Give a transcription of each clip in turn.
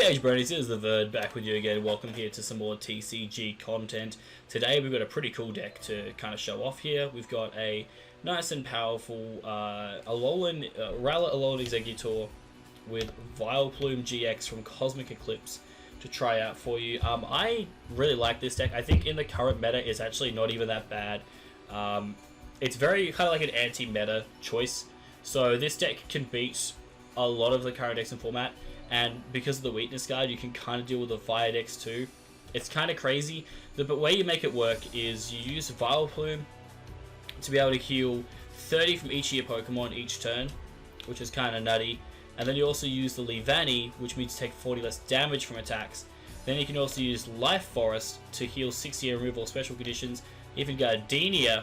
Gage Bronies, is the Verd back with you again. Welcome here to some more TCG content. Today we've got a pretty cool deck to kind of show off here. We've got a nice and powerful Rala Alolan Executor with Vileplume GX from Cosmic Eclipse to try out for you. I really like this deck. I think in the current meta it's actually not even that bad. It's very kind of like an anti-meta choice. So this deck can beat a lot of the current decks in format. And because of the weakness guard, you can kind of deal with the fire decks too. It's kind of crazy. The way you make it work is you use Vileplume to be able to heal 30 from each of your Pokemon each turn, which is kind of nutty. And then you also use the Leavanny, which means take 40 less damage from attacks. Then you can also use Life Forest to heal 60 and remove all special conditions. Even Gardenia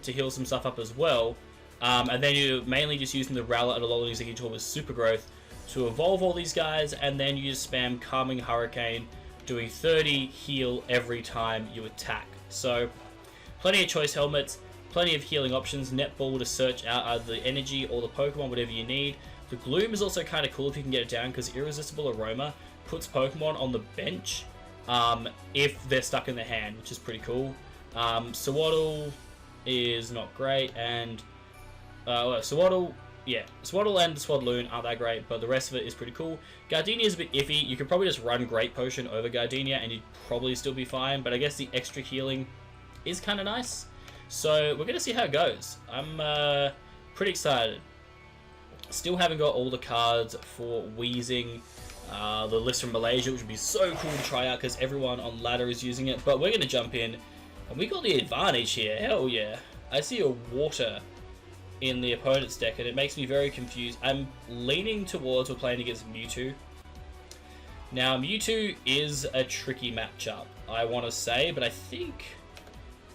to heal some stuff up as well. And then you're mainly just using the Rowlet and Alolan Executor with Super Growth to evolve all these guys, and then you just spam Calming Hurricane, doing 30 heal every time you attack. So, plenty of choice helmets, plenty of healing options, netball to search out either the energy or the Pokemon, whatever you need. The Gloom is also kind of cool if you can get it down, because Irresistible Aroma puts Pokemon on the bench if they're stuck in the hand, which is pretty cool. Swaddle is not great, and Swaddle and Swadloon aren't that great, but the rest of it is pretty cool. Gardenia is a bit iffy. You could probably just run Great Potion over Gardenia and you'd probably still be fine, but I guess the extra healing is kind of nice. So we're going to see how it goes. I'm pretty excited. Still haven't got all the cards for Wheezing, the list from Malaysia, which would be so cool to try out because everyone on ladder is using it, but we're going to jump in, and we got the advantage here. Hell yeah. I see a water in the opponent's deck, and it makes me very confused. I'm leaning towards we're playing against Mewtwo. Now, Mewtwo is a tricky matchup, I want to say, but I think,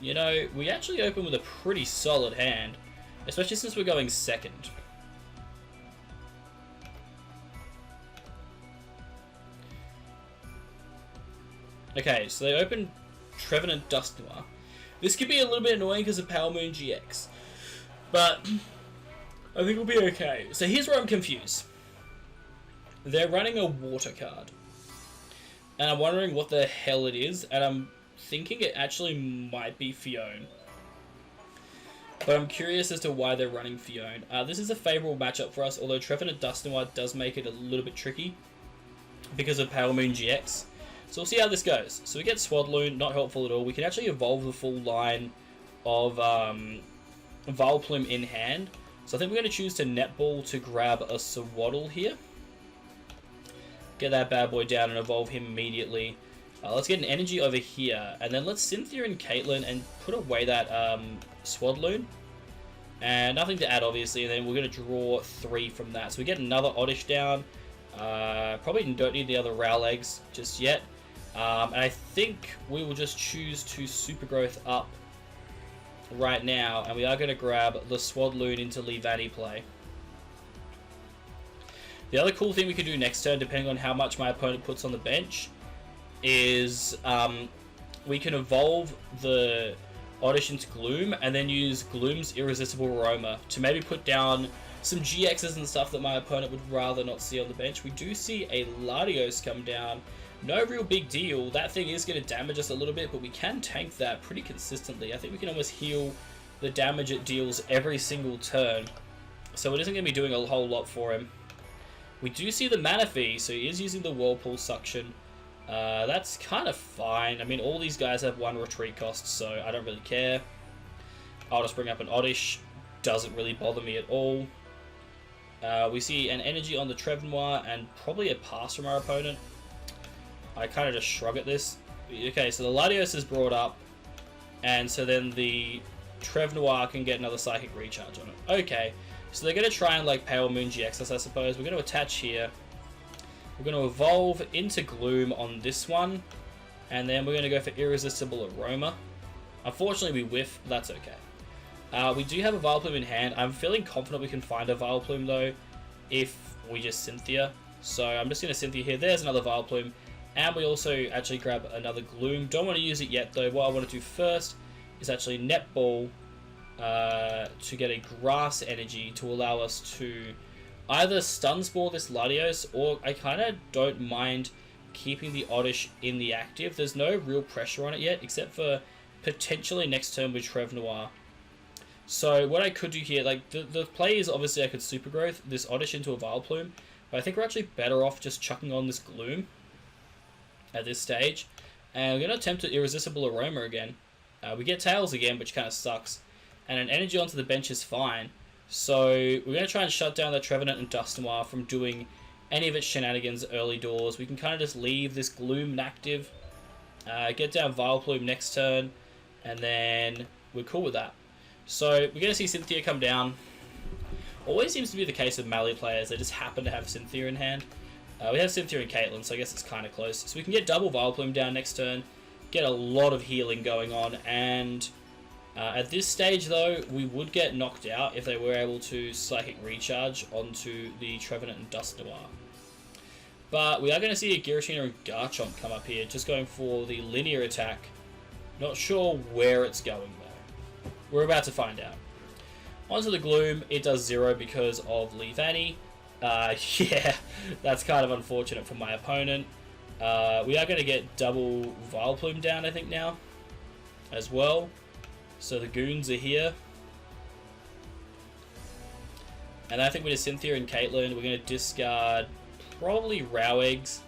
you know, we actually open with a pretty solid hand, especially since we're going second. Okay, so they open Trevenant Dusknoir. This could be a little bit annoying because of Power Moon GX, but I think we'll be okay. So here's where I'm confused. They're running a water card, and I'm wondering what the hell it is, and I'm thinking it actually might be Fione. But I'm curious as to why they're running Fione. This is a favourable matchup for us, although Trevenant Dusknoir does make it a little bit tricky because of Power Moon GX. So we'll see how this goes. So we get Swadloon, not helpful at all. We can actually evolve the full line of Vileplume in hand. So I think we're going to choose to Netball to grab a Swaddle here. Get that bad boy down and evolve him immediately. Let's get an energy over here. And then let's Cynthia and Caitlyn and put away that Swadloon. And nothing to add, obviously. And then we're going to draw 3 from that. So we get another Oddish down. Probably don't need the other RowEggs just yet. And I think we will just choose to Super Growth up right now, and we are going to grab the Swadloon into Leavanny play. The other cool thing we can do next turn, depending on how much my opponent puts on the bench, is we can evolve the Oddish into Gloom, and then use Gloom's Irresistible Aroma to maybe put down some GXs and stuff that my opponent would rather not see on the bench. We do see a Latios come down. No real big deal. That thing is going to damage us a little bit, but we can tank that pretty consistently. I think we can almost heal the damage it deals every single turn. So it isn't going to be doing a whole lot for him. We do see the Manaphy, so he is using the Whirlpool Suction. That's kind of fine. I mean, all these guys have 1 retreat cost, so I don't really care. I'll just bring up an Oddish. Doesn't really bother me at all. We see an energy on the Trevenoir and probably a pass from our opponent. I kind of just shrug at this. Okay, so the Latios is brought up, and so then the Trevenoir can get another Psychic Recharge on it. Okay, so they're going to try and like Pale Moon GX us, I suppose. We're going to attach here. We're going to evolve into Gloom on this one, and then we're going to go for Irresistible Aroma. Unfortunately, we whiff, but that's okay. We do have a Vileplume in hand. I'm feeling confident we can find a Vileplume, though, if we just Cynthia. So I'm just going to Cynthia here. There's another Vileplume. And we also actually grab another Gloom. Don't want to use it yet, though. What I want to do first is actually Netball to get a Grass Energy to allow us to either stun spore this Latios, or I kind of don't mind keeping the Oddish in the active. There's no real pressure on it yet, except for potentially next turn with Trev Noir. So what I could do here, like the play is obviously I could super growth this Oddish into a Vileplume, but I think we're actually better off just chucking on this Gloom at this stage. And we're going to attempt an Irresistible Aroma again. We get Tails again, which kind of sucks. And an Energy onto the bench is fine. So we're going to try and shut down that Trevenant and Dusknoir from doing any of its shenanigans early doors. We can kind of just leave this Gloom inactive, get down Vileplume next turn, and then we're cool with that. So we're going to see Cynthia come down. Always seems to be the case with Melee players. They just happen to have Cynthia in hand. We have Cynthia and Caitlyn, so I guess it's kind of close. So we can get double Vileplume down next turn, get a lot of healing going on, and at this stage, though, we would get knocked out if they were able to Psychic Recharge onto the Trevenant and Dusknoir. But we are going to see a Giratina and Garchomp come up here, just going for the linear attack. Not sure where it's going, though. We're about to find out. Onto the Gloom, it does 0 because of Leavanny. Yeah, that's kind of unfortunate for my opponent. We are going to get double Vileplume down, I think, now, as well. So the Goons are here. And I think with a Cynthia and Caitlyn, we're going to discard probably RowEggs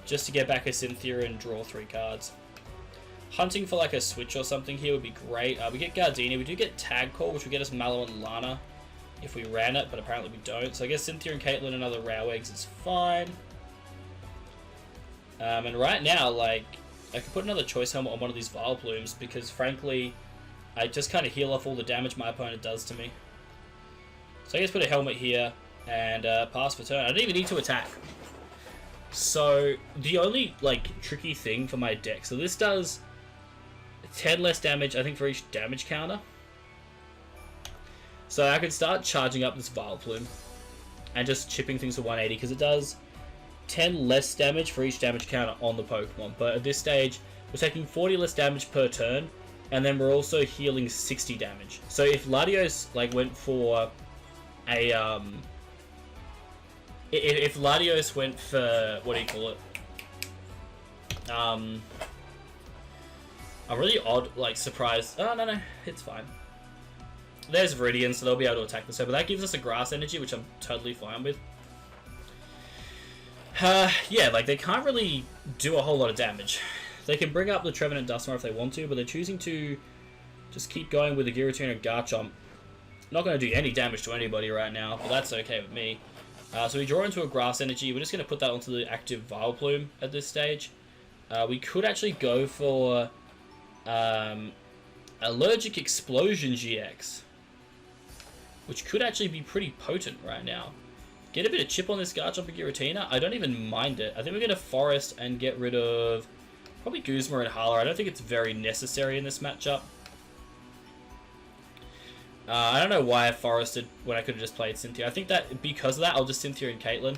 just to get back a Cynthia and draw 3 cards. Hunting for like a switch or something here would be great. We get Gardenia. We do get Tag Call, which would get us Mallow and Lana if we ran it, but apparently we don't. So I guess Cynthia and Caitlyn and other RowEggs is fine. And right now, like, I could put another Choice Helmet on one of these Vileplumes because, frankly, I just kind of heal off all the damage my opponent does to me. So I guess put a Helmet here and pass for turn. I don't even need to attack. So the only, like, tricky thing for my deck, so this does 10 less damage, I think, for each damage counter. So I could start charging up this Vileplume and just chipping things to 180 because it does 10 less damage for each damage counter on the Pokemon. But at this stage, we're taking 40 less damage per turn, and then we're also healing 60 damage. So if Latios like went for a if Latios went for, what do you call it? A really odd, like, surprise. Oh, no, it's fine. There's Viridian, so they'll be able to attack this way, but that gives us a Grass Energy, which I'm totally fine with. Yeah, like, they can't really do a whole lot of damage. They can bring up the Trevenant and Dusknoir if they want to, but they're choosing to just keep going with the Giratina and Garchomp. Not going to do any damage to anybody right now, but that's okay with me. So we draw into a Grass Energy. We're just going to put that onto the active Vileplume at this stage. We could actually go for Allergic Explosion GX, which could actually be pretty potent right now. Get a bit of chip on this Garchomp and Giratina. I don't even mind it. I think we're going to Forest and get rid of probably Guzma and Hala. I don't think it's very necessary in this matchup. I don't know why I Forested when I could have just played Cynthia. I think that because of that, I'll just Cynthia and Caitlyn.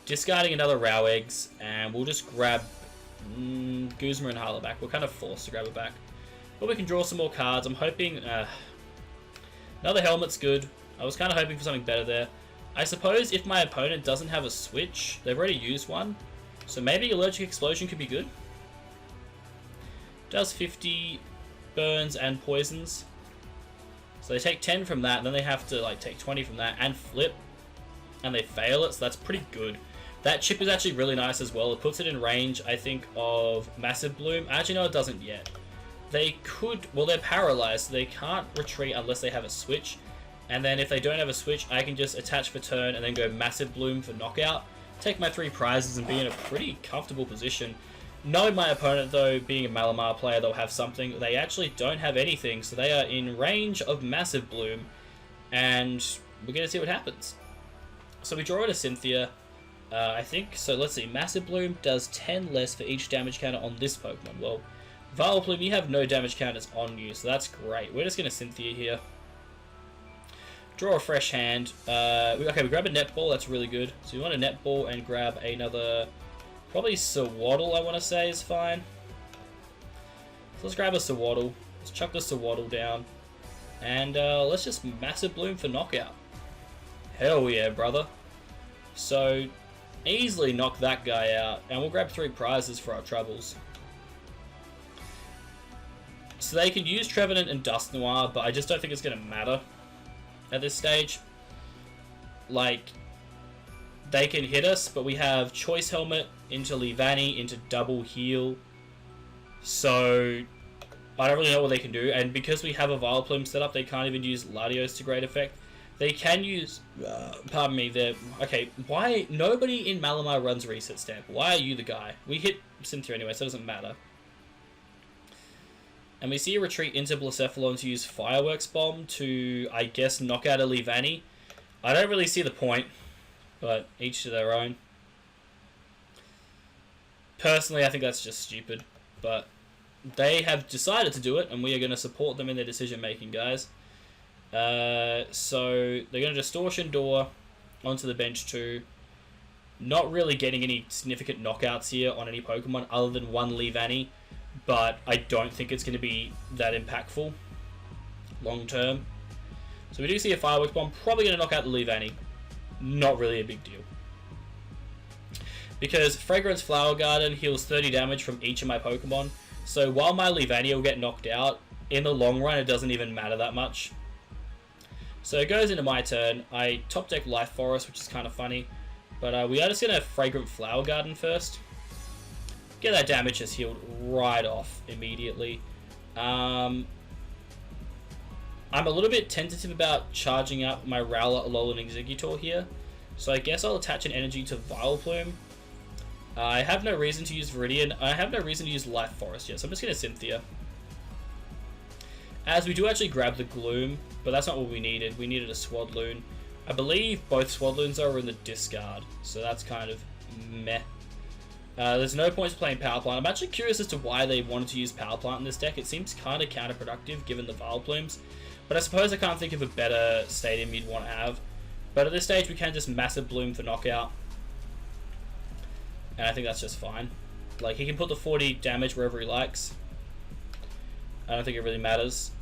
Discarding another RowEggs, and we'll just grab Guzma and Hala back. We're kind of forced to grab it back. But we can draw some more cards. I'm hoping another Helmet's good. I was kind of hoping for something better there. I suppose if my opponent doesn't have a switch, they've already used one. So maybe Allergic Explosion could be good. Does 50 burns and poisons. So they take 10 from that, and then they have to like take 20 from that and flip. And they fail it, so that's pretty good. That chip is actually really nice as well. It puts it in range, I think, of Massive Bloom. Actually, no, it doesn't yet. They could... Well, they're paralyzed, so they can't retreat unless they have a switch. And then if they don't have a switch, I can just attach for turn and then go Massive Bloom for knockout. Take my 3 prizes and be in a pretty comfortable position. Knowing my opponent, though, being a Malamar player, they'll have something. They actually don't have anything, so they are in range of Massive Bloom. And we're going to see what happens. So we draw it a Cynthia. I think, so let's see, Massive Bloom does 10 less for each damage counter on this Pokemon. Well, Vileplume, you have no damage counters on you, so that's great. We're just going to Cynthia here. Draw a fresh hand. Okay, we grab a Netball, that's really good. So we want a Netball and grab another, probably Sawaddle, I want to say, is fine. So let's grab a Sawaddle. Let's chuck the Sawaddle down. And let's just Massive Bloom for knockout. Hell yeah, brother. So, easily knock that guy out, and we'll grab 3 prizes for our troubles. So they can use Trevenant and Dust Noir, but I just don't think it's going to matter at this stage. Like, they can hit us, but we have Choice Helmet into Leavanny into double heal. So, I don't really know what they can do, and because we have a Vileplume set up, they can't even use Latios to great effect. They can use, pardon me, okay, why, nobody in Malamar runs Reset Stamp. Why are you the guy? We hit Cynthia anyway, so it doesn't matter. And we see a retreat into Blacephalon to use Fireworks Bomb to, I guess, knock out a Leavanny. I don't really see the point, but each to their own. Personally, I think that's just stupid, but they have decided to do it, and we are going to support them in their decision-making, guys. So they're going to Distortion Door onto the bench too. Not really getting any significant knockouts here on any Pokemon other than one Leavanny, but I don't think it's going to be that impactful long term. So we do see a Fireworks Bomb, probably going to knock out the Leavanny. Not really a big deal. Because Fragrance Flower Garden heals 30 damage from each of my Pokemon, so while my Leavanny will get knocked out, in the long run it doesn't even matter that much. So it goes into my turn. I top deck Life Forest, which is kind of funny. But we are just going to Fragrant Flower Garden first. Get that damage just healed right off immediately. I'm a little bit tentative about charging up my Rowlet, Alolan, and Exeggutor here. So I guess I'll attach an energy to Vileplume. I have no reason to use Viridian. I have no reason to use Life Forest yet, so I'm just going to Cynthia. As we do actually grab the Gloom, but that's not what we needed. We needed a Swadloon. I believe both Swadloons are in the discard, so that's kind of meh. There's no points playing Power Plant. I'm actually curious as to why they wanted to use Power Plant in this deck. It seems kind of counterproductive given the Vileplumes, but I suppose I can't think of a better stadium you'd want to have. But at this stage, we can just Massive Bloom for knockout, and I think that's just fine. Like, he can put the 40 damage wherever he likes. I don't think it really matters.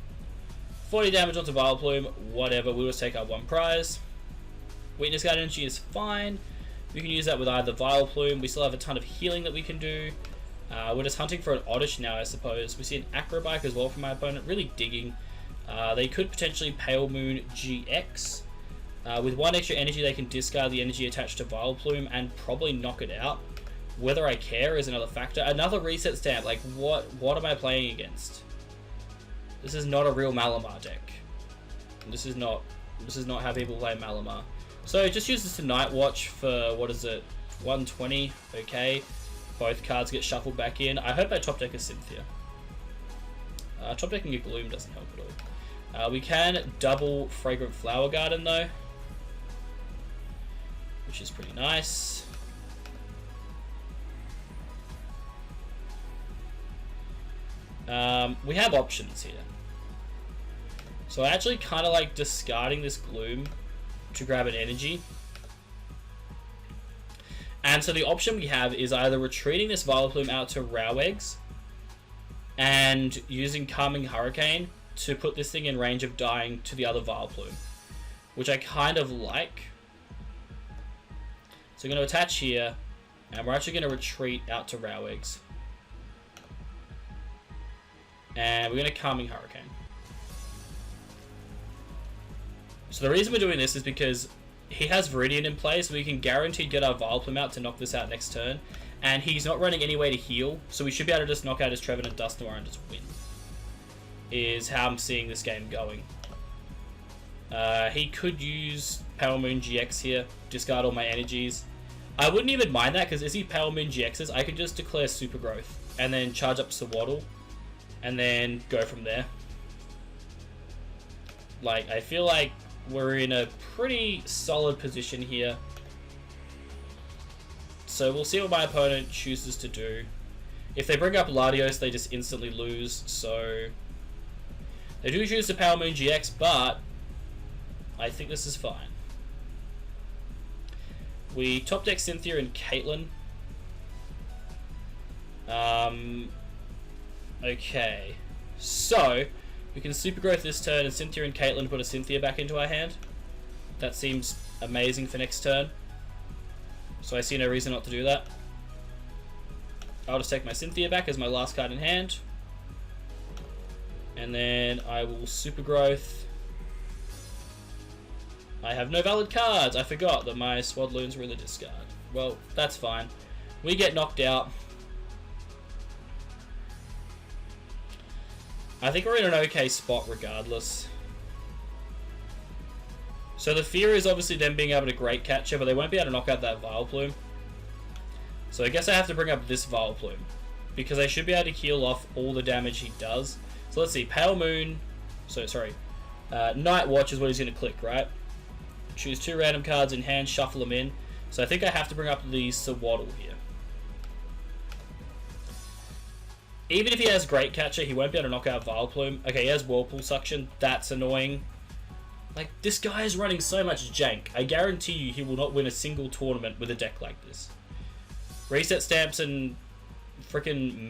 40 damage onto Vileplume, whatever. We'll just take our 1 prize. Weakness Guard Energy is fine. We can use that with either Vileplume. We still have a ton of healing that we can do. We're just hunting for an Oddish now, I suppose. We see an Acrobike as well from my opponent. Really digging. They could potentially Pale Moon GX. With 1 extra energy, they can discard the energy attached to Vileplume and probably knock it out. Whether I care is another factor. Another Reset Stamp. Like, what am I playing against? This is not a real Malamar deck. This is not how people play Malamar. So just use this to Night Watch for, what is it, 120, okay. Both cards get shuffled back in. I hope I top deck a Cynthia. Top decking a Gloom doesn't help at all. We can double Fragrant Flower Garden though, which is pretty nice. We have options here. So I actually kind of like discarding this Gloom to grab an energy. And so the option we have is either retreating this Vileplume out to RowEggs and using Calming Hurricane to put this thing in range of dying to the other Vileplume, which I kind of like. So we're going to attach here, and we're actually going to retreat out to RowEggs. And we're going to Calming Hurricane. So the reason we're doing this is because he has Viridian in play, so we can guaranteed get our Vileplume out to knock this out next turn. And he's not running any way to heal, so we should be able to just knock out his Trevenant, Dust Noir, and just win. Is how I'm seeing this game going. He could use Pale Moon GX here, discard all my energies. I wouldn't even mind that, because as he Pale Moon GXs, I could just declare Super Growth, and then charge up Swaddle, and then go from there. Like, I feel like we're in a pretty solid position here. So we'll see what my opponent chooses to do. If they bring up Latios, they just instantly lose, so they do choose to Power Moon GX, but I think this is fine. We top deck Cynthia and Caitlyn. Okay, so we can Super Growth this turn and Cynthia and Caitlyn put a Cynthia back into our hand. That seems amazing for next turn. So I see no reason not to do that. I'll just take my Cynthia back as my last card in hand. And then I will Super Growth. I have no valid cards. I forgot that my Swadloons were in the discard. Well, that's fine. We get knocked out. I think we're in an okay spot regardless. So the fear is obviously them being able to Great Catcher, but they won't be able to knock out that Vileplume. So I guess I have to bring up this Vileplume, because I should be able to heal off all the damage he does. So let's see, Pale Moon, Night Watch is what he's going to click, right? Choose 2 random cards in hand, shuffle them in. So I think I have to bring up the Swaddle here. Even if he has Great Catcher, he won't be able to knock out Vileplume. Okay, he has Whirlpool Suction, that's annoying. Like, this guy is running so much jank. I guarantee you he will not win a single tournament with a deck like this. Reset Stamps and freaking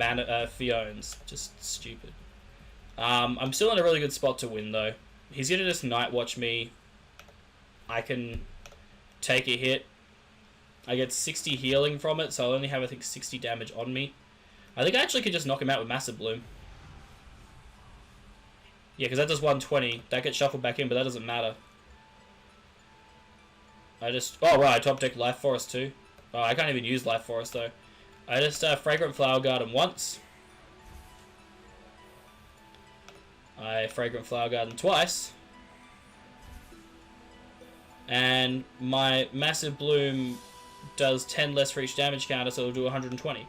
Fiones. Just stupid. I'm still in a really good spot to win, though. He's going to just Night Watch me. I can take a hit. I get 60 healing from it, so I only have, I think, 60 damage on me. I think I actually could just knock him out with Massive Bloom. Yeah, because that does 120. That gets shuffled back in, but that doesn't matter. Oh, right, I top deck Life Forest too. Oh, I can't even use Life Forest, though. I just Fragrant Flower Garden once. I Fragrant Flower Garden twice. And my Massive Bloom does 10 less for each damage counter, so it'll do 120.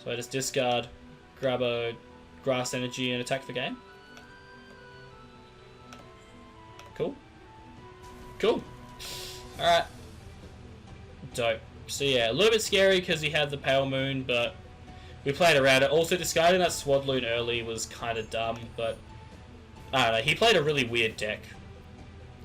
So I just discard, grab a Grass Energy, and attack for game. Cool. Cool. Alright. Dope. So yeah, a little bit scary because he had the Pale Moon, but we played around it. Also, discarding that Swadloon early was kind of dumb, but I don't know. He played a really weird deck.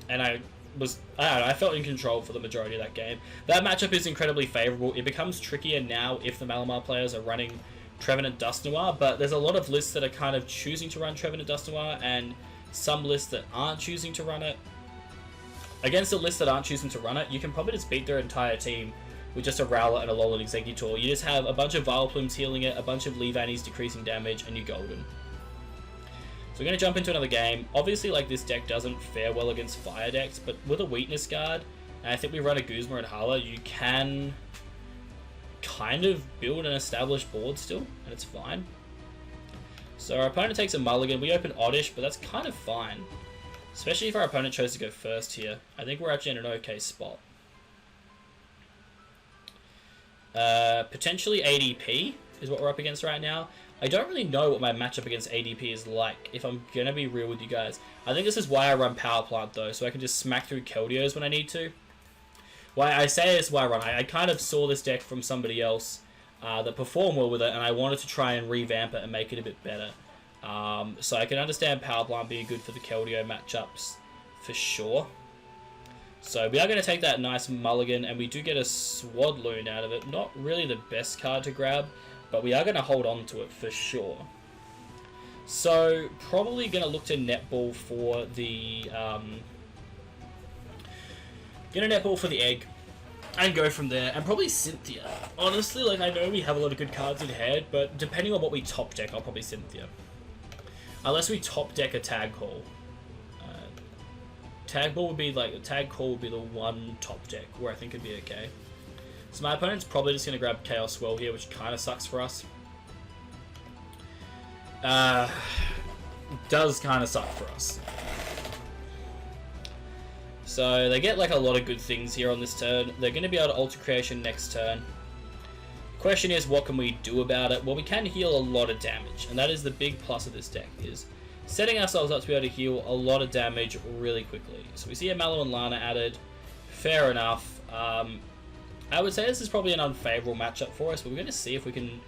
And I don't know, I felt in control for the majority of that game. That matchup is incredibly favourable. It becomes trickier now if the Malamar players are running Trevenant Dusknoir, but there's a lot of lists that are kind of choosing to run Trevenant Dusknoir, and some lists that aren't choosing to run it. Against the lists that aren't choosing to run it, you can probably just beat their entire team with just a Rowlet and a Alolan Exeggutor. You just have a bunch of Vileplumes healing it, a bunch of Leavannies decreasing damage, and you're golden. So we're going to jump into another game. Obviously, like, this deck doesn't fare well against fire decks, but with a Weakness Guard, and I think we run a Guzma and Hala, you can kind of build an established board still, and it's fine. So our opponent takes a mulligan. We open Oddish, but that's kind of fine. Especially if our opponent chose to go first here. I think we're actually in an okay spot. Potentially ADP is what we're up against right now. I don't really know what my matchup against ADP is like, if I'm going to be real with you guys. I think this is why I run Power Plant, though, so I can just smack through Keldeos when I need to. Why I say this why I run. I kind of saw this deck from somebody else that performed well with it, and I wanted to try and revamp it and make it a bit better. So I can understand Power Plant being good for the Keldeo matchups for sure. So we are going to take that nice mulligan, and we do get a Swadloon out of it. Not really the best card to grab, but we are going to hold on to it for sure. So probably going to look to netball for the egg and go from there, and probably Cynthia. Honestly, like, I know we have a lot of good cards in hand, but depending on what we top deck, I'll probably Cynthia. Unless we top deck a Tag Call. Tag Call would be the one top deck where I think it'd be okay. So my opponent's probably just going to grab Chaos Swell here, which kind of sucks for us. Does kind of suck for us. So they get like a lot of good things here on this turn. They're going to be able to Alter Creation next turn. Question is, what can we do about it? Well, we can heal a lot of damage, and that is the big plus of this deck, is setting ourselves up to be able to heal a lot of damage really quickly. So we see a Mallow and Lana added. Fair enough. I would say this is probably an unfavorable matchup for us, but we're going to see if we can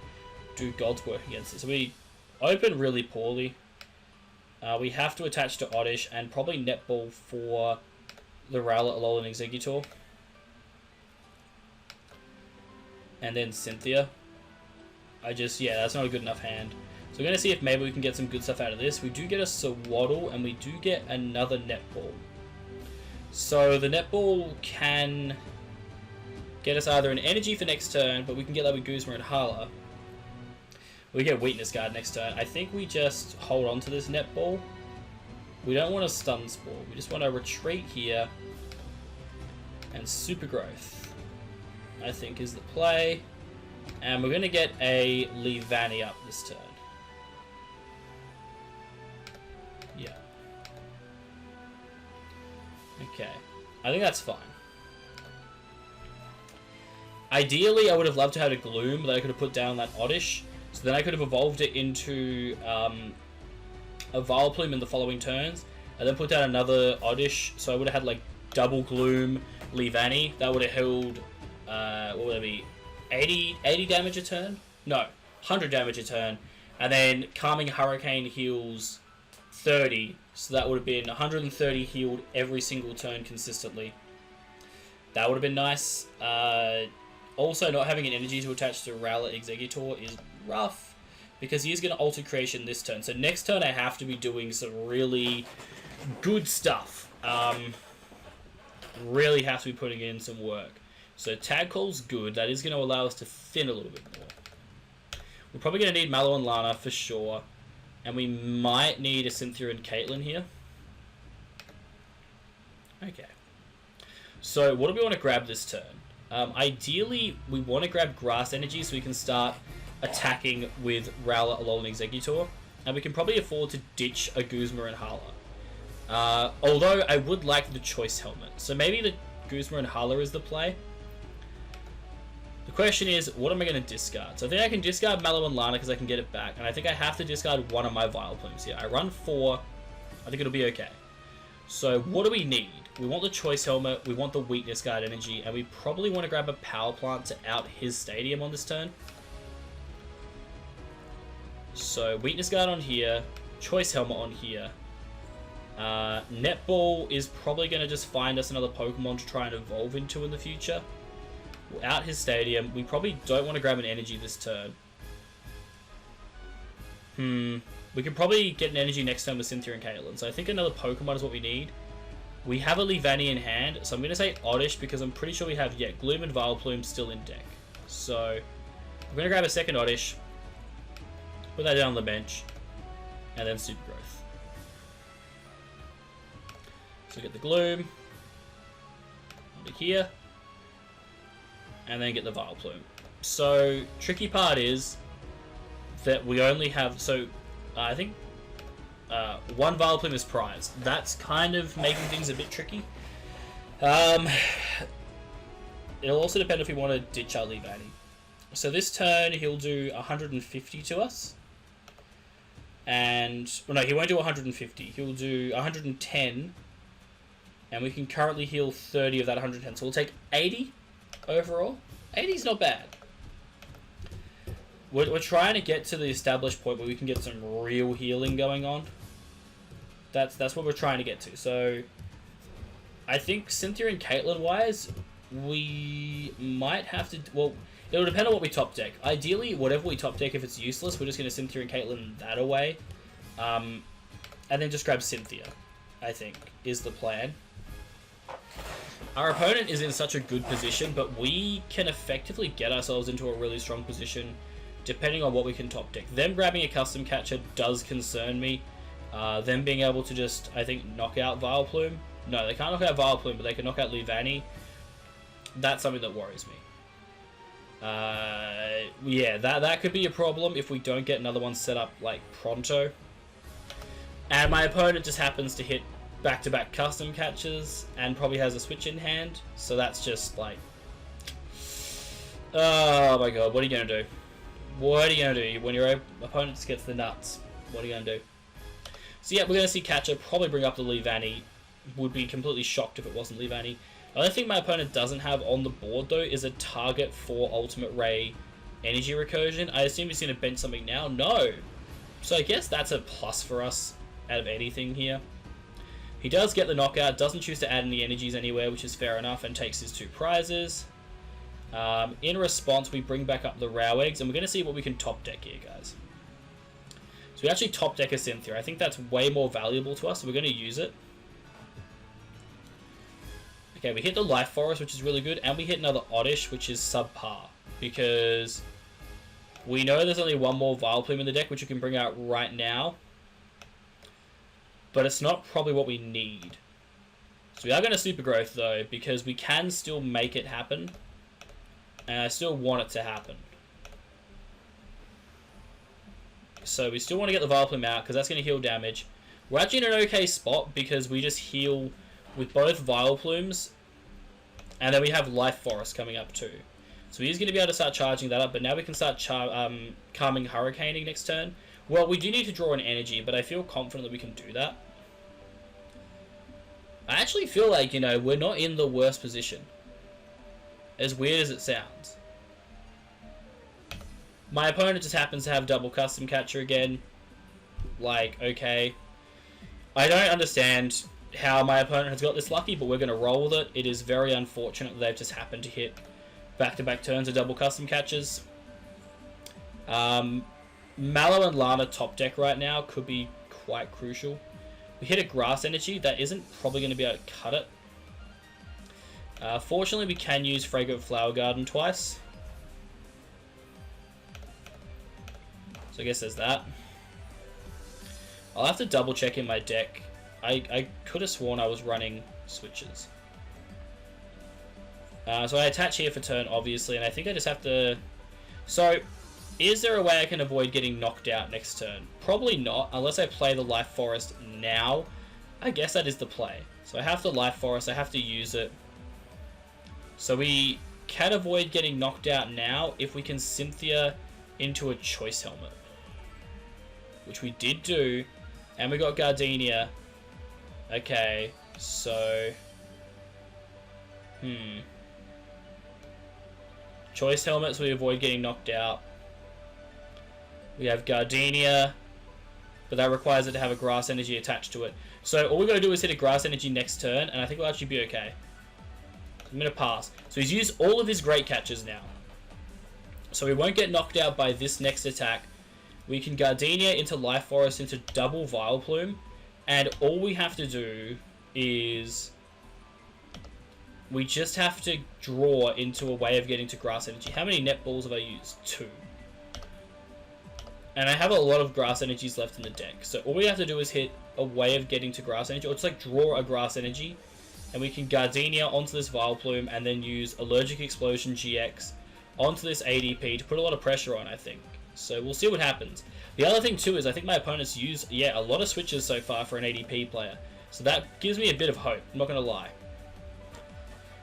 do God's work against it. So we open really poorly. We have to attach to Oddish and probably netball for the Rowlet, Alolan, and Exeggutor. And then Cynthia. Yeah, that's not a good enough hand. So we're going to see if maybe we can get some good stuff out of this. We do get a Swaddle, and we do get another netball. So the netball can get us either an energy for next turn, but we can get that with Guzma and Hala. We get Weakness Guard next turn. I think we just hold on to this netball. We don't want a stun spore. We just want to retreat here. And Super Growth, I think, is the play. And we're going to get a Leavanny up this turn. Yeah. Okay. I think that's fine. Ideally, I would have loved to have a Gloom that I could have put down that Oddish. So then I could have evolved it into a Vileplume in the following turns. And then put down another Oddish. So I would have had like double Gloom, Leavanny. That would have held, what would it be? 80 damage a turn? No, 100 damage a turn. And then Calming Hurricane heals 30. So that would have been 130 healed every single turn consistently. That would have been nice. Also, not having an energy to attach to RowEggs Exeggutor is rough, because he is going to alter creation this turn. So next turn I have to be doing some really good stuff. Really have to be putting in some work. So Tag Call's good. That is going to allow us to thin a little bit more. We're probably going to need Mallow and Lana for sure. And we might need a Cynthia and Caitlyn here. Okay. So what do we want to grab this turn? Ideally, we want to grab Grass Energy so we can start attacking with Rowlet, Alolan, and Exeggutor. And we can probably afford to ditch a Guzma and Hala. Although I would like the Choice Helmet. So maybe the Guzma and Hala is the play. The question is, what am I going to discard? So I think I can discard Mallow and Lana because I can get it back. And I think I have to discard one of my Vileplumes here. I run 4. I think it'll be okay. So what do we need? We want the Choice Helmet, we want the Weakness Guard Energy, and we probably want to grab a Power Plant to out his Stadium on this turn. So Weakness Guard on here, Choice Helmet on here. Netball is probably going to just find us another Pokemon to try and evolve into in the future. We'll out his Stadium. We probably don't want to grab an Energy this turn. We could probably get an Energy next turn with Cynthia and Caitlyn. So I think another Pokemon is what we need. We have a Leavanny in hand, so I'm going to say Oddish because I'm pretty sure we have, Gloom and Vileplume still in deck. So I'm going to grab a second Oddish, put that down on the bench, and then Super Growth. So get the Gloom under here, and then get the Vileplume. So tricky part is that we only have, I think one Vileplume is prize. That's kind of making things a bit tricky. It'll also depend if we want to ditch our Leavanny. So this turn he'll do 150 to us. And, well, no, he won't do 150. He'll do 110. And we can currently heal 30 of that 110. So we'll take 80 overall. 80 is not bad. We're trying to get to the established point where we can get some real healing going on. That's what we're trying to get to. So I think Cynthia and Caitlyn wise, we might have to, well, it'll depend on what we top deck. Ideally, whatever we top deck, if it's useless, we're just going to Cynthia and Caitlyn that away. And then just grab Cynthia, I think, is the plan. Our opponent is in such a good position, but we can effectively get ourselves into a really strong position depending on what we can top deck. Them grabbing a custom catcher does concern me. Them being able to just, I think, knock out Vileplume. No, they can't knock out Vileplume, but they can knock out Leavanny. That's something that worries me. Yeah, that could be a problem if we don't get another one set up, like, pronto. And my opponent just happens to hit back-to-back custom catches and probably has a switch in hand. So that's just, like... Oh my god, what are you going to do? What are you going to do when your opponent just gets the nuts? What are you going to do? So yeah, we're going to see Catcher probably bring up the Leavanny. Would be completely shocked if it wasn't Leavanny. The only thing my opponent doesn't have on the board, though, is a target for Ultimate Ray Energy Recursion. I assume he's going to bench something now. No! So I guess that's a plus for us out of anything here. He does get the knockout, doesn't choose to add any energies anywhere, which is fair enough, and takes his 2 prizes. In response, we bring back up the RowEggs, and we're going to see what we can top deck here, guys. So we actually top deck a Cynthia. I think that's way more valuable to us, so we're going to use it. Okay, we hit the Life Forest, which is really good, and we hit another Oddish, which is subpar, because we know there's only one more Vileplume in the deck, which you can bring out right now, but it's not probably what we need. So we are going to Super Growth, though, because we can still make it happen, and I still want it to happen. So we still want to get the Vileplume out, because that's going to heal damage. We're actually in an okay spot, because we just heal with both Vileplumes, and then we have Life Forest coming up too. So he's going to be able to start charging that up, but now we can start calming Hurricaning next turn. Well, we do need to draw an energy, but I feel confident that we can do that. I actually feel like, you know, we're not in the worst position. As weird as it sounds. My opponent just happens to have double Custom Catcher again. Like, okay. I don't understand how my opponent has got this lucky, but we're going to roll with it. It is very unfortunate that they've just happened to hit back-to-back turns of double Custom Catchers. Mallow and Lana top deck right now could be quite crucial. We hit a Grass Energy. That isn't probably going to be able to cut it. Fortunately, we can use Fragrant Flower Garden twice. So I guess there's that. I'll have to double check in my deck. I could have sworn I was running switches. So I attach here for turn, obviously, and I think I just have to... So, is there a way I can avoid getting knocked out next turn? Probably not, unless I play the Life Forest now. I guess that is the play. So I have the Life Forest, I have to use it. So we can avoid getting knocked out now if we can Cynthia into a Choice Helmet. Which we did do, and we got Gardenia. Okay, so... Choice Helmets, we avoid getting knocked out. We have Gardenia, but that requires it to have a Grass Energy attached to it. So all we got to do is hit a Grass Energy next turn, and I think we'll actually be okay. I'm going to pass. So he's used all of his Great Catches now. So we won't get knocked out by this next attack. We can Gardenia into Life Forest into double Vileplume, and all we have to do is... we just have to draw into a way of getting to Grass Energy. How many Netballs have I used? 2. And I have a lot of Grass Energies left in the deck. So all we have to do is hit a way of getting to Grass Energy, or just like draw a Grass Energy, and we can Gardenia onto this Vileplume, and then use Allergic Explosion GX onto this ADP to put a lot of pressure on, I think. So we'll see what happens. The other thing too is I think my opponent's used, a lot of switches so far for an ADP player. So that gives me a bit of hope, I'm not going to lie.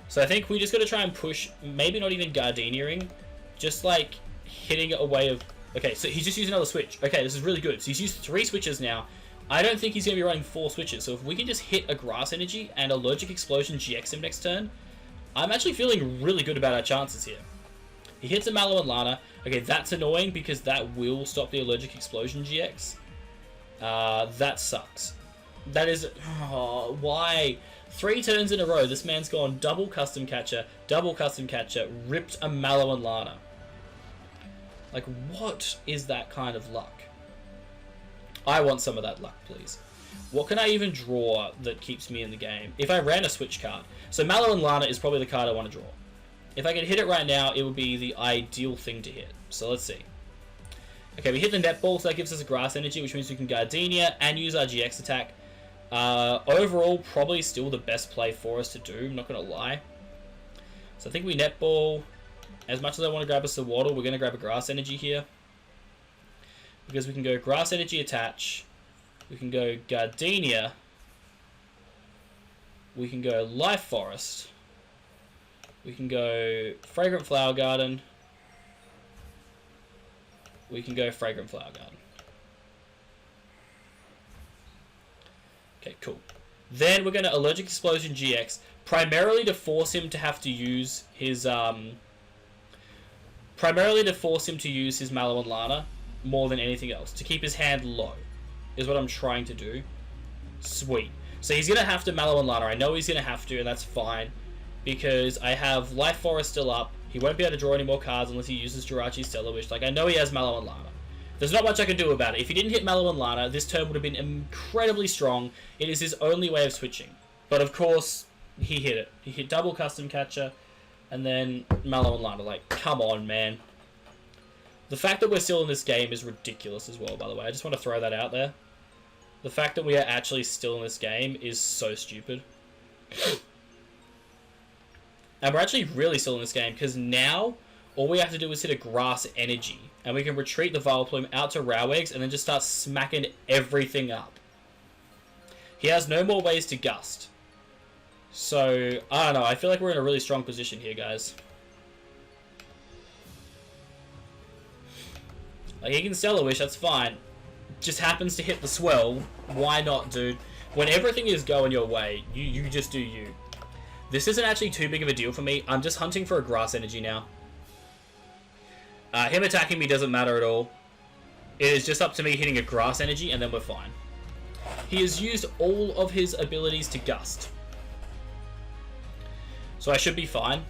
So I think we just got to try and push, maybe not even Gardeniaing, just like hitting a way of... Okay, so he's just used another switch. Okay, this is really good. So he's used 3 switches now. I don't think he's going to be running 4 switches. So if we can just hit a Grass Energy and Allergic Explosion GX him next turn, I'm actually feeling really good about our chances here. He hits a Mallow and Lana. Okay, that's annoying because that will stop the Allergic Explosion GX. That sucks. That is... Oh, why? 3 turns in a row, this man's gone double Custom Catcher, ripped a Mallow and Lana. Like, what is that kind of luck? I want some of that luck, please. What can I even draw that keeps me in the game? If I ran a switch card. So Mallow and Lana is probably the card I want to draw. If I could hit it right now, it would be the ideal thing to hit. So let's see. Okay, we hit the Netball, so that gives us a Grass Energy, which means we can Gardenia and use our GX attack. Overall, probably still the best play for us to do, I'm not going to lie. So I think we Netball. As much as I want to grab us the Waddle, we're going to grab a Grass Energy here. Because we can go Grass Energy attach. We can go Gardenia. We can go Life Forest. We can go Fragrant Flower Garden. We can go Fragrant Flower Garden. Okay, cool. Then we're going to Allergic Explosion GX, primarily to force him to have to use his Mallow and Lana more than anything else, to keep his hand low, is what I'm trying to do. Sweet. So he's going to have to Mallow and Lana. I know he's going to have to, and that's fine, because I have Life Forest still up. He won't be able to draw any more cards unless he uses Jirachi's Stellar Wish. Like, I know he has Mallow and Lana. There's not much I can do about it. If he didn't hit Mallow and Lana, this turn would have been incredibly strong. It is his only way of switching. But of course, he hit it. He hit double custom catcher, and then Mallow and Lana. Like, come on, man. The fact that we're still in this game is ridiculous as well, by the way. I just want to throw that out there. The fact that we are actually still in this game is so stupid. And we're actually really still in this game, because now all we have to do is hit a grass energy, and we can retreat the Vileplume out to RowEggs and then just start smacking everything up. He has no more ways to gust. So, I don't know. I feel like we're in a really strong position here, guys. Like, he can Stellar Wish, that's fine. Just happens to hit the swell. Why not, dude? When everything is going your way, you just do you. This isn't actually too big of a deal for me. I'm just hunting for a grass energy now. Him attacking me doesn't matter at all. It is just up to me hitting a grass energy, and then we're fine. He has used all of his abilities to gust. So I should be fine.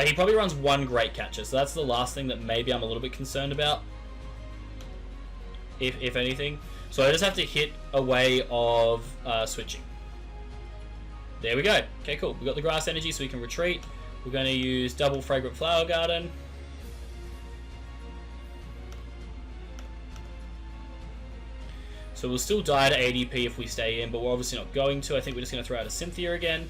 He probably runs one Great Catcher, so that's the last thing that maybe I'm a little bit concerned about. If anything. So I just have to hit a way of switching. There we go. Okay, cool. We got the grass energy, so we can retreat. We're going to use double Fragrant Flower Garden. So we'll still die to ADP if we stay in, but we're obviously not going to. I think we're just going to throw out a Cynthia again.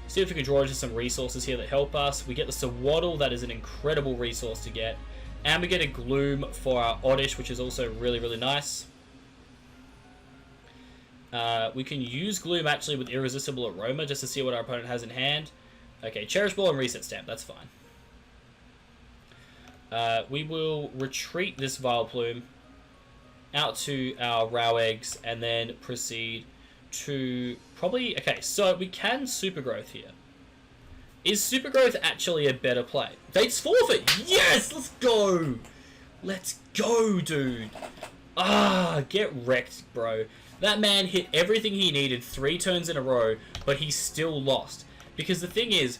See if we can draw into some resources here that help us. We get the Sawaddle, that is an incredible resource to get. And we get a Gloom for our Oddish, which is also really, really nice. We can use Gloom actually with Irresistible Aroma just to see what our opponent has in hand. Okay, Cherish Ball and Reset Stamp, that's fine. We will retreat this Vileplume out to our RowEggs and then proceed to probably... Okay, so we can Super Growth here. Is Super Growth actually a better play? Dates forfeit! Yes! Let's go! Let's go, dude! Ah, get wrecked, bro. That man hit everything he needed 3 turns in a row, but he still lost. Because the thing is,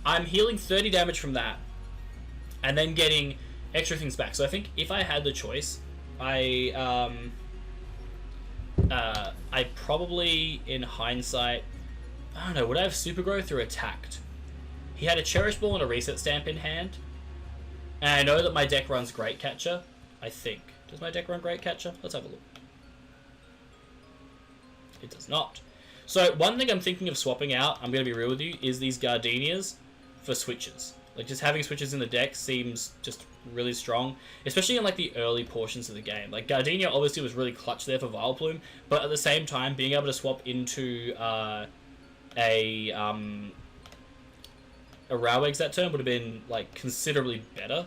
I'm healing 30 damage from that, and then getting extra things back. So I think if I had the choice, I probably, in hindsight, I don't know, would I have Super Growth or attacked? He had a Cherish Ball and a Reset Stamp in hand. And I know that my deck runs Great Catcher, I think. Does my deck run Great Catcher? Let's have a look. It does not. So one thing I'm thinking of swapping out, I'm going to be real with you, is these Gardenias for switches. Like, just having switches in the deck seems just really strong, especially in like the early portions of the game. Like, Gardenia obviously was really clutch there for Vileplume, but at the same time, being able to swap into a RowEggs that turn would have been like considerably better.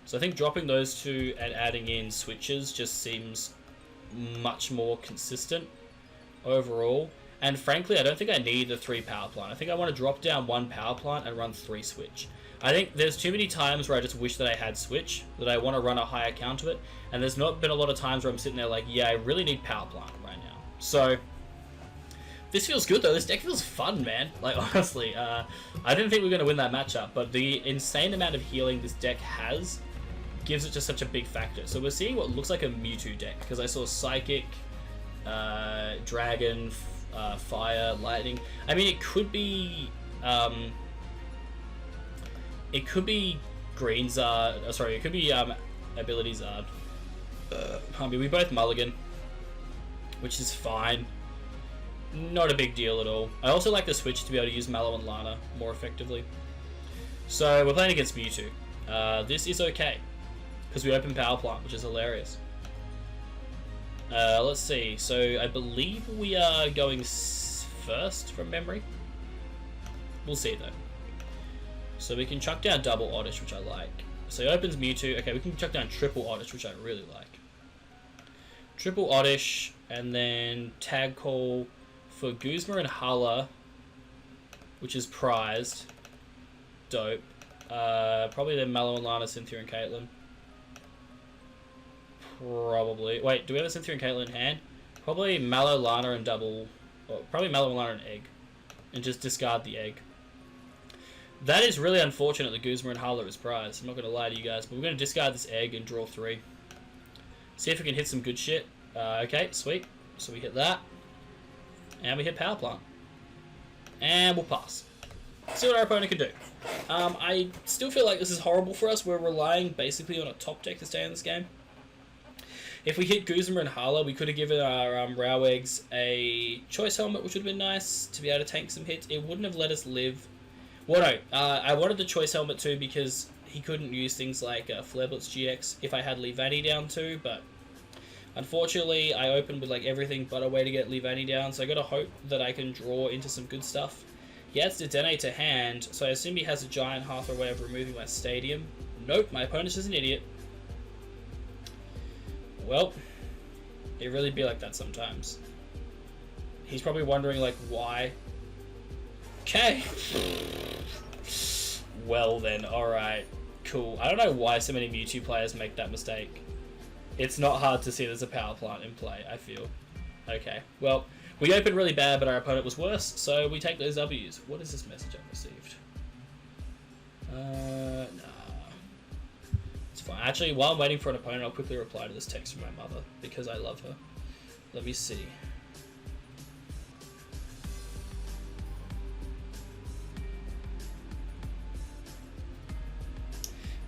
So I think dropping those two and adding in switches just seems much more consistent overall. And frankly, I don't think I need the 3 power plant. I think I want to drop down 1 power plant and run 3 switch. I think there's too many times where I just wish that I had switch, that I want to run a higher count of it, and there's not been a lot of times where I'm sitting there like, yeah, I really need power plant right now. So this feels good though. This deck feels fun, man. Like, honestly, I didn't think we were going to win that matchup, but the insane amount of healing this deck has gives it just such a big factor. So we're seeing what looks like a Mewtwo deck, because I saw Psychic, Dragon, Fire, Lightning. I mean, it could be Green Zard. Sorry, it could be Ability Zard. I mean, we both mulligan, which is fine. Not a big deal at all. I also like the switch to be able to use Mallow and Lana more effectively. So we're playing against Mewtwo. This is okay, because we open Power Plant, which is hilarious. Let's see. So I believe we are going first from memory. We'll see though. So we can chuck down double Oddish, which I like. So he opens Mewtwo. Okay, we can chuck down triple Oddish, which I really like. Triple Oddish, and then Tag Call for Guzma and Hala, which is prized. Dope. Probably then Mallow and Lana, Cynthia and Caitlyn. Probably. Wait, do we have a Cynthia and Caitlyn in hand? Probably Mallow, Lana, and double... Well, probably Mallow and Lana and Egg. And just discard the Egg. That is really unfortunate that Guzma and Hala is prized. I'm not going to lie to you guys, but we're going to discard this Egg and draw 3. See if we can hit some good shit. Okay, sweet. So we hit that. And we hit Power Plant. And we'll pass. See what our opponent can do. I still feel like this is horrible for us. We're relying basically on a top deck to stay in this game. If we hit Guzma and Hala, we could have given our RowEggs a choice helmet, which would have been nice to be able to tank some hits. It wouldn't have let us live. Well, no, I wanted the choice helmet too because he couldn't use things like Flare Blitz GX if I had Leavanny down too, but unfortunately I opened with like everything but a way to get Leavanny down, so I gotta hope that I can draw into some good stuff. He has Dedenne to hand, so I assume he has a Giant Hearth or way of removing my Stadium. Nope, my opponent's just an idiot. Well, it really be like that sometimes. He's probably wondering, like, why? Okay. Well then, alright. Cool. I don't know why so many Mewtwo players make that mistake. It's not hard to see there's a Power Plant in play, I feel. Okay. Well, we opened really bad, but our opponent was worse, so we take those W's. What is this message I've received? Nah. Fine. Actually, while I'm waiting for an opponent, I'll quickly reply to this text from my mother because I love her. Let me see.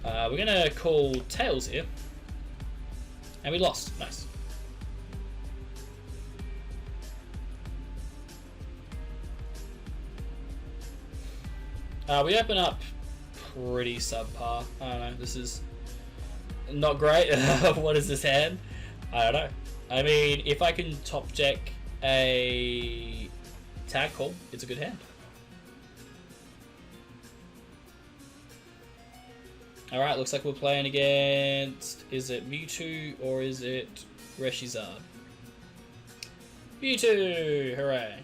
We're gonna call Tails here, and we lost. Nice. We open up pretty subpar. I don't know. This is not great. What is this hand? I don't know. I mean, if I can top deck a tag call, it's a good hand. Alright, looks like we're playing against... Is it Mewtwo or is it Reshizard? Mewtwo! Hooray!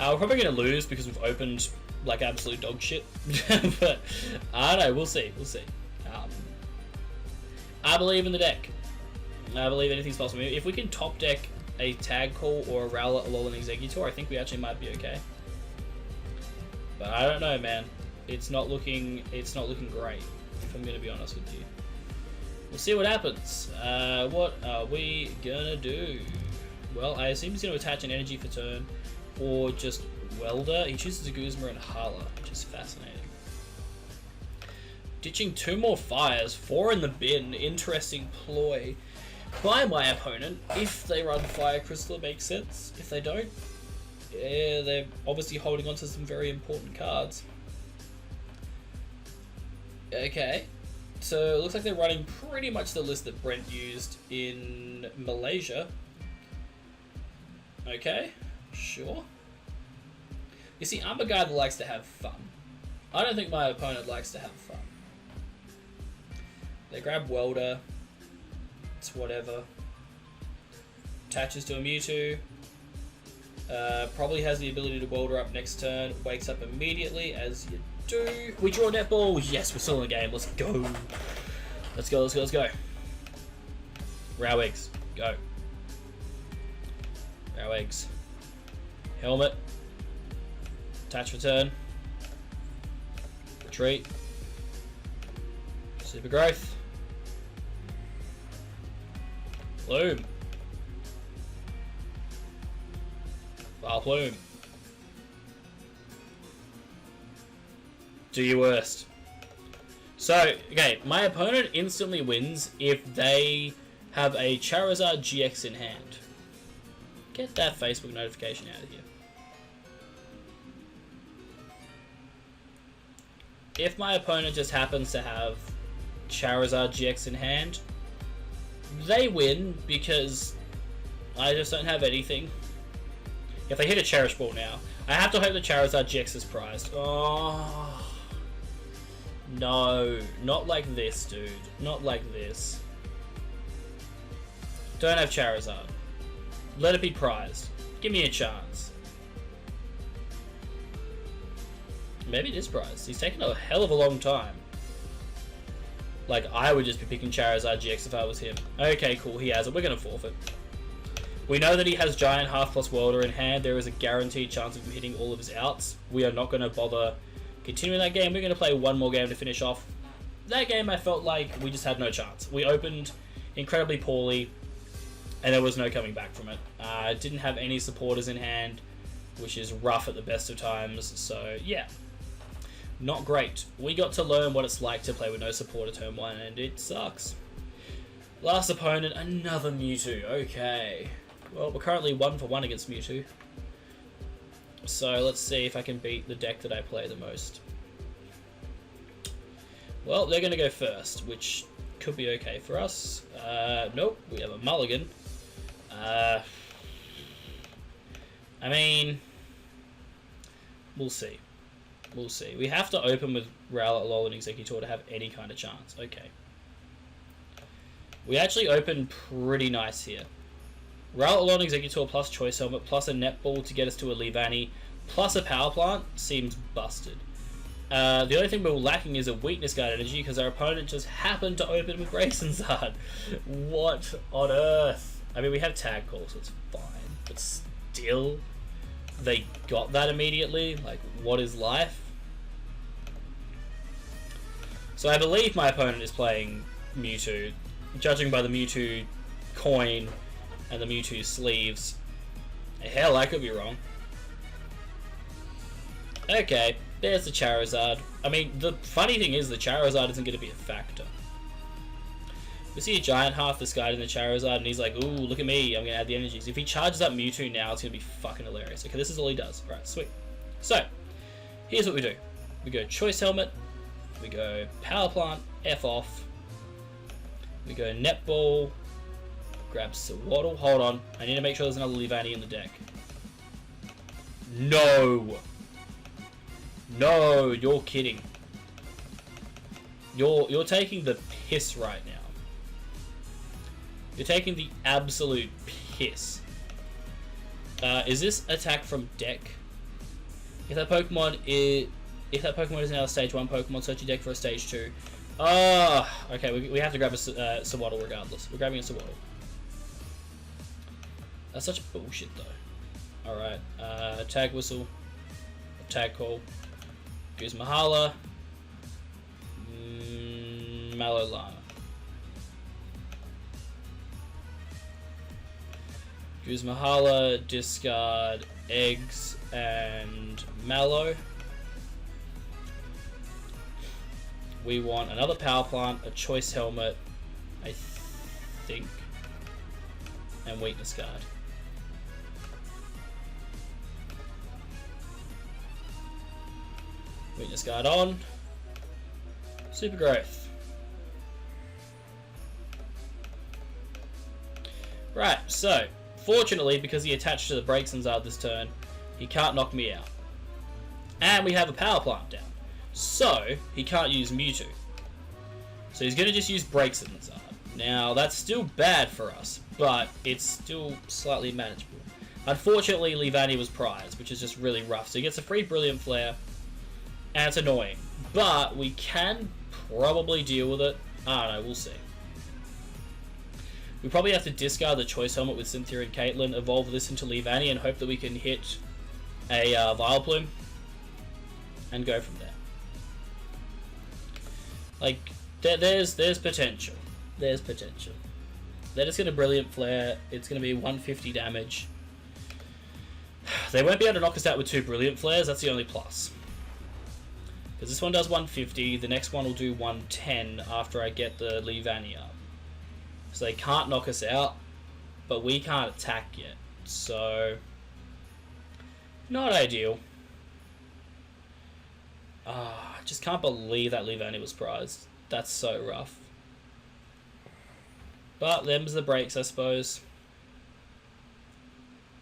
We're probably going to lose because we've opened like absolute dog shit. But I don't know, we'll see. I believe in the deck. I believe anything's possible. If we can top deck a tag call or a Rowlet, Alolan Exeggutor, I think we actually might be okay. But I don't know, man. It's not looking great, if I'm going to be honest with you. We'll see what happens. What are we gonna do? Well, I assume he's going to attach an energy for turn. Or just Welder. He chooses a Guzma and Hala, which is fascinating. Ditching 2 more fires, 4 in the bin. Interesting ploy by my opponent. If they run Fire Crystal, it makes sense. If they don't, yeah, they're obviously holding on to some very important cards. Okay, so it looks like they're running pretty much the list that Brent used in Malaysia. Okay. Sure. You see, I'm a guy that likes to have fun. I don't think my opponent likes to have fun. They grab Welder. It's whatever. Attaches to a Mewtwo. Probably has the ability to Welder up next turn. Wakes up immediately, as you do. We draw Netball. Yes, we're still in the game. Let's go. Let's go, let's go, let's go. RowEggs. Go. RowEggs. Helmet. Attach for turn. Retreat. Super Growth. Plume. File Plume. Do your worst. So, okay, my opponent instantly wins if they have a Charizard GX in hand. Get that Facebook notification out of here. If my opponent just happens to have Charizard GX in hand, they win because I just don't have anything. If they hit a Cherish Ball now, I have to hope the Charizard GX is prized. Oh, no, not like this, dude. Not like this. Don't have Charizard. Let it be prized. Give me a chance. Maybe it is prized. He's taken a hell of a long time. Like, I would just be picking Charizard GX if I was him. Okay, cool, he has it. We're going to forfeit. We know that he has Giant Half plus Welder in hand. There is a guaranteed chance of him hitting all of his outs. We are not going to bother continuing that game. We're going to play one more game to finish off. That game, I felt like we just had no chance. We opened incredibly poorly, and there was no coming back from it. Didn't have any supporters in hand, which is rough at the best of times. So, yeah. Not great. We got to learn what it's like to play with no supporter turn 1, and it sucks. Last opponent, another Mewtwo. Okay. Well, we're currently 1 for 1 against Mewtwo. So let's see if I can beat the deck that I play the most. Well, they're going to go first, which could be okay for us. Nope, we have a mulligan. I mean, we'll see. We'll see. We have to open with Rowlet, Alolan, Exeggutor to have any kind of chance. Okay. We actually opened pretty nice here. Rowlet, Alolan, Exeggutor plus Choice Helmet plus a Netball to get us to a Leavanny plus a Power Plant seems busted. The only thing we were lacking is a Weakness Guard energy because our opponent just happened to open with Grayson Zard. What on earth? I mean, we have Tag Call, so it's fine. But still, they got that immediately. Like, what is life? So I believe my opponent is playing Mewtwo. Judging by the Mewtwo coin and the Mewtwo sleeves. Hell, I could be wrong. Okay, there's the Charizard. I mean, the funny thing is the Charizard isn't going to be a factor. We see a Giant Half discard in the Charizard, and he's like, ooh, look at me, I'm going to add the energies. If he charges up Mewtwo now, it's going to be fucking hilarious. Okay, this is all he does. Right, sweet. So, here's what we do. We go Choice Helmet. We go Power Plant, F off. We go Netball. Grab Sewaddle. Hold on. I need to make sure there's another Leavanny in the deck. No! No, you're kidding. You're taking the piss right now. You're taking the absolute piss. Is this attack from deck? If that Pokemon is now a stage 1 Pokemon, search your deck for a stage 2. Ah, okay, we have to grab a Sewaddle regardless. We're grabbing a Sewaddle. That's such bullshit though. Alright, Tag Whistle, Tag Call, Goose Mahala, Malolana. Goose Mahala, discard Eggs and Mallow. We want another Power Plant, a Choice Helmet, I think, and Weakness Guard. Weakness Guard on. Super Growth. Right, so, fortunately, because he attached to the Brakes and Zard this turn, he can't knock me out. And we have a Power Plant down. So, he can't use Mewtwo. So he's going to just use Brakes and Zard. Now, that's still bad for us, but it's still slightly manageable. Unfortunately, Leavanny was prized, which is just really rough. So he gets a free Brilliant Flare, and it's annoying. But we can probably deal with it. I don't know, we'll see. We probably have to discard the Choice Helmet with Cynthia and Caitlyn, evolve this into Leavanny, and hope that we can hit a Vileplume, and go from there. Like, there's potential. There's potential. They're just going to Brilliant Flare. It's going to be 150 damage. They won't be able to knock us out with 2 Brilliant Flares. That's the only plus. Because this one does 150. The next one will do 110 after I get the Leavanny up. So they can't knock us out. But we can't attack yet. So, not ideal. I just can't believe that Leavanny was prized. That's so rough. But them's the breaks, I suppose.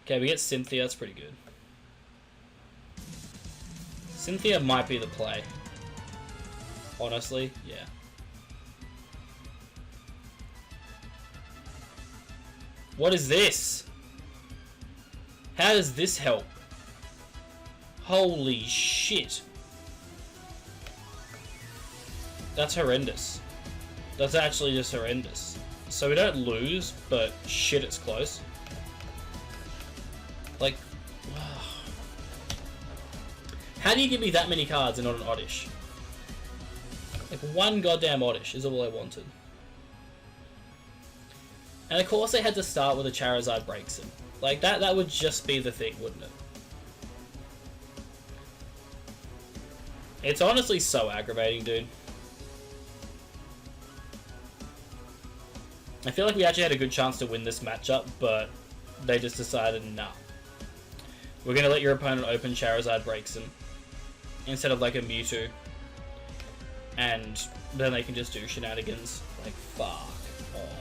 Okay, we get Cynthia. That's pretty good. Cynthia might be the play. Honestly, yeah. What is this? How does this help? Holy shit. That's horrendous. That's actually just horrendous. So we don't lose, but shit, it's close. Like, how do you give me that many cards and not an Oddish? Like, one goddamn Oddish is all I wanted. And of course they had to start with a Charizard breaks him. Like, that would just be the thing, wouldn't it? It's honestly so aggravating, dude. I feel like we actually had a good chance to win this matchup, but they just decided, nah. We're going to let your opponent open Charizard breaks him instead of like a Mewtwo. And then they can just do shenanigans. Like, fuck off.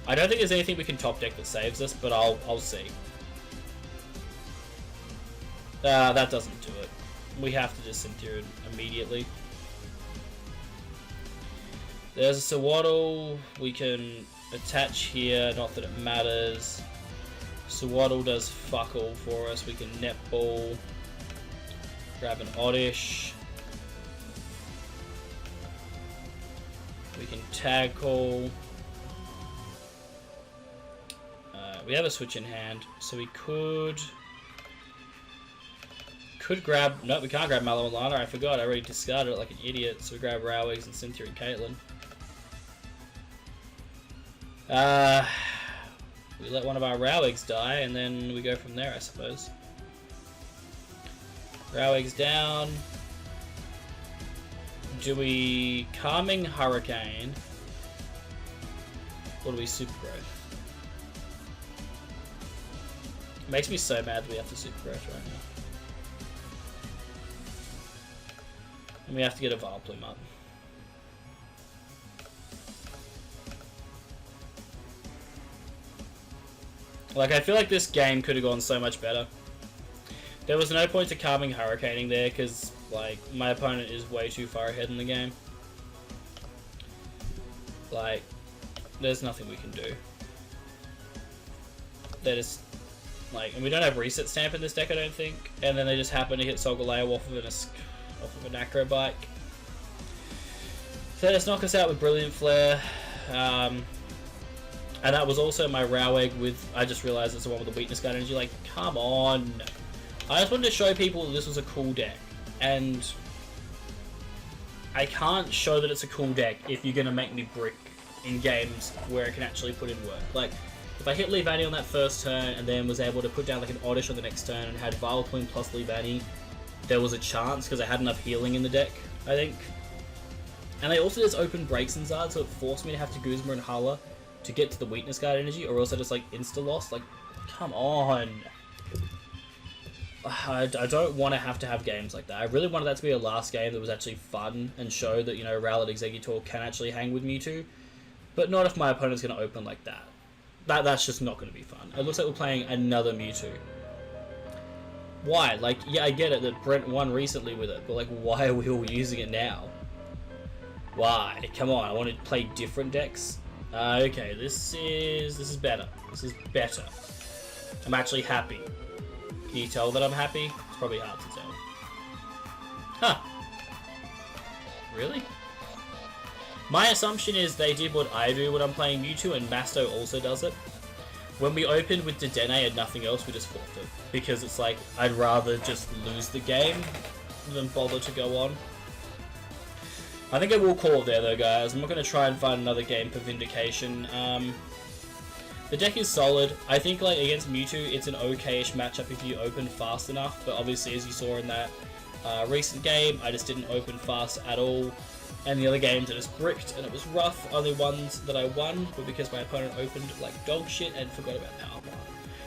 I don't think there's anything we can top deck that saves us, but I'll see. That doesn't do it. We have to just Cynthia it immediately. There's a Swaddle. We can attach here, not that it matters. Swaddle does fuck all for us. We can Netball. Grab an Oddish. We can Tag Call. We have a switch in hand, so we could grab... No, we can't grab Mallow and Lana. I forgot. I already discarded it like an idiot. So we grab RowEggs and Cynthia and Caitlyn. We let one of our RowEggs die, and then we go from there, I suppose. RowEggs down. Do we Calming Hurricane? Or do we Super Growth? It makes me so mad that we have to Super Growth right now. And we have to get a Vileplume up. Like, I feel like this game could have gone so much better. There was no point to Calming Hurricaning there, because, like, my opponent is way too far ahead in the game. Like, there's nothing we can do. They're just, like, and we don't have Reset Stamp in this deck, I don't think. And then they just happen to hit Solgaleo off of an Acro Bike. So they just knock us out with Brilliant Flare. And that was also my RowEgg with, I just realized it's the one with the Weakness Guard Energy. Like, come on. I just wanted to show people that this was a cool deck. And I can't show that it's a cool deck if you're going to make me brick in games where it can actually put in work. Like, if I hit Leavanny on that first turn and then was able to put down like an Oddish on the next turn and had Vileplume plus Leavanny, there was a chance because I had enough healing in the deck, I think. And they also just opened Breaks and Zard, so it forced me to have to Guzma and Hala to get to the Weakness Guard Energy, or else I just like insta-lost. Like, come on. I don't want to have games like that. I really wanted that to be a last game that was actually fun and show that, you know, Rowlet Exeggutor can actually hang with Mewtwo. But not if my opponent's going to open like that. That's just not going to be fun. It looks like we're playing another Mewtwo. Why? Like, yeah, I get it that Brent won recently with it, but like, why are we all using it now? Why? Come on, I want to play different decks. Okay, this is better. This is better. I'm actually happy. Can you tell that I'm happy? It's probably hard to tell. Huh. Really? My assumption is they did what I do when I'm playing Mewtwo, and Masto also does it. When we opened with Dedenne and nothing else, we just forfeit. Because it's like, I'd rather just lose the game than bother to go on. I think I will call it there though, guys. I'm not going to try and find another game for Vindication. The deck is solid. I think like against Mewtwo, it's an okay-ish matchup if you open fast enough. But obviously, as you saw in that recent game, I just didn't open fast at all. And the other games I just bricked, and it was rough. Only ones that I won were because my opponent opened like dog shit and forgot about Power Plant.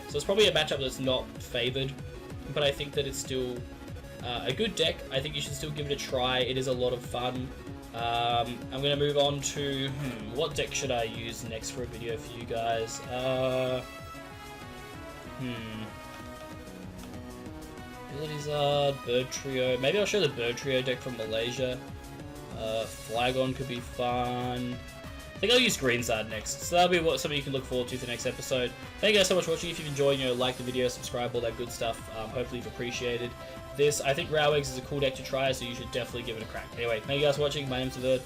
So it's probably a matchup that's not favoured, but I think that it's still a good deck. I think you should still give it a try. It is a lot of fun. I'm going to move on to, what deck should I use next for a video for you guys? Abilities are Bird Trio. Maybe I'll show the Bird Trio deck from Malaysia. Flagon could be fun. I think I'll use Greensard next. So that'll be something you can look forward to for the next episode. Thank you guys so much for watching. If you've enjoyed, like the video, subscribe, all that good stuff. Hopefully you've appreciated this. I think RowEggs is a cool deck to try, so you should definitely give it a crack. Anyway, thank you guys for watching. My name's Averd.